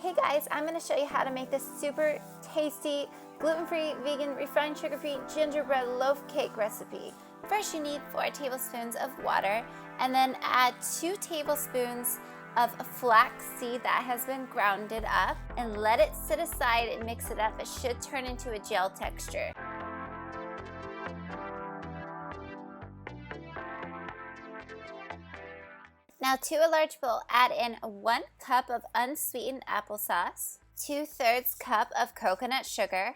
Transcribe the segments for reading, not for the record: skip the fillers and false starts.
Hey guys, I'm going to show you how to make this super tasty, gluten-free, vegan, refined sugar-free gingerbread loaf cake recipe. First you need 4 tablespoons of water and then add 2 tablespoons of flax seed that has been grounded up and let it sit aside and mix it up. It should turn into a gel texture. Now to a large bowl, add in 1 cup of unsweetened applesauce, 2/3 cup of coconut sugar,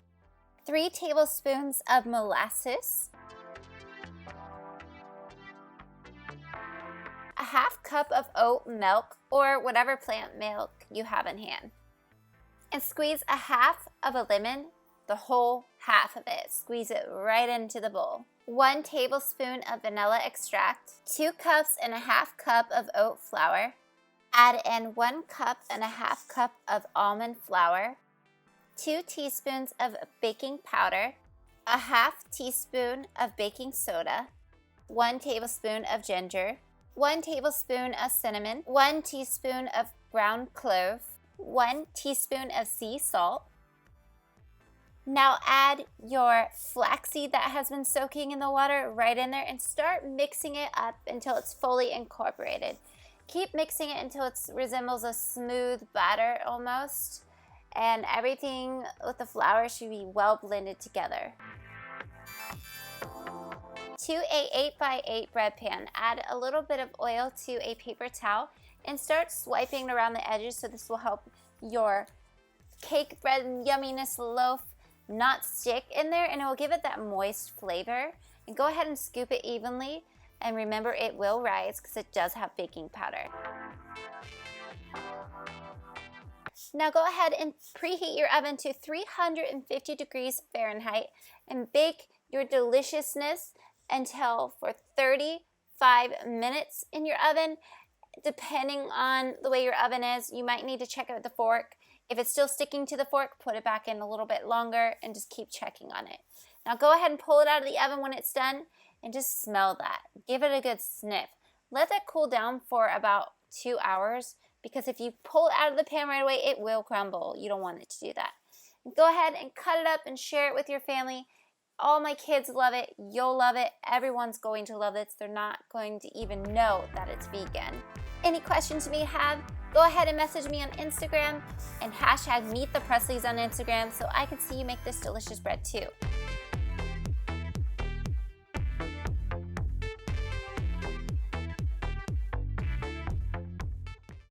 3 tablespoons of molasses, a half cup of oat milk or whatever plant milk you have in hand, and squeeze a half of a lemon, the whole half of it. Squeeze it right into the bowl. 1 tablespoon of vanilla extract, 2 cups and a half cup of oat flour. Add in 1 cup and a half cup of almond flour, 2 teaspoons of baking powder, a half teaspoon of baking soda, 1 tablespoon of ginger, 1 tablespoon of cinnamon, 1 teaspoon of ground clove, 1 teaspoon of sea salt. Now add your flaxseed that has been soaking in the water right in there and start mixing it up until it's fully incorporated. Keep mixing it until it resembles a smooth batter almost, and everything with the flour should be well blended together. To a 8x8 bread pan, add a little bit of oil to a paper towel and start swiping around the edges, so this will help your cake bread yumminess loaf not stick in there, and it will give it that moist flavor. And go ahead and scoop it evenly, and remember it will rise because it does have baking powder. Now go ahead and preheat your oven to 350 degrees Fahrenheit and bake your deliciousness until for 35 minutes in your oven. Depending on the way your oven is, you might need to check it with the fork. If it's still sticking to the fork, put it back in a little bit longer and just keep checking on it. Now go ahead and pull it out of the oven when it's done and just smell that. Give it a good sniff. Let that cool down for about 2 hours, because if you pull it out of the pan right away, it will crumble. You don't want it to do that. Go ahead and cut it up and share it with your family. All my kids love it. You'll love it. Everyone's going to love it. They're not going to even know that it's vegan. Any questions you may have, go ahead and message me on Instagram and hashtag MEETTHEPRESLEYS on Instagram so I can see you make this delicious bread too.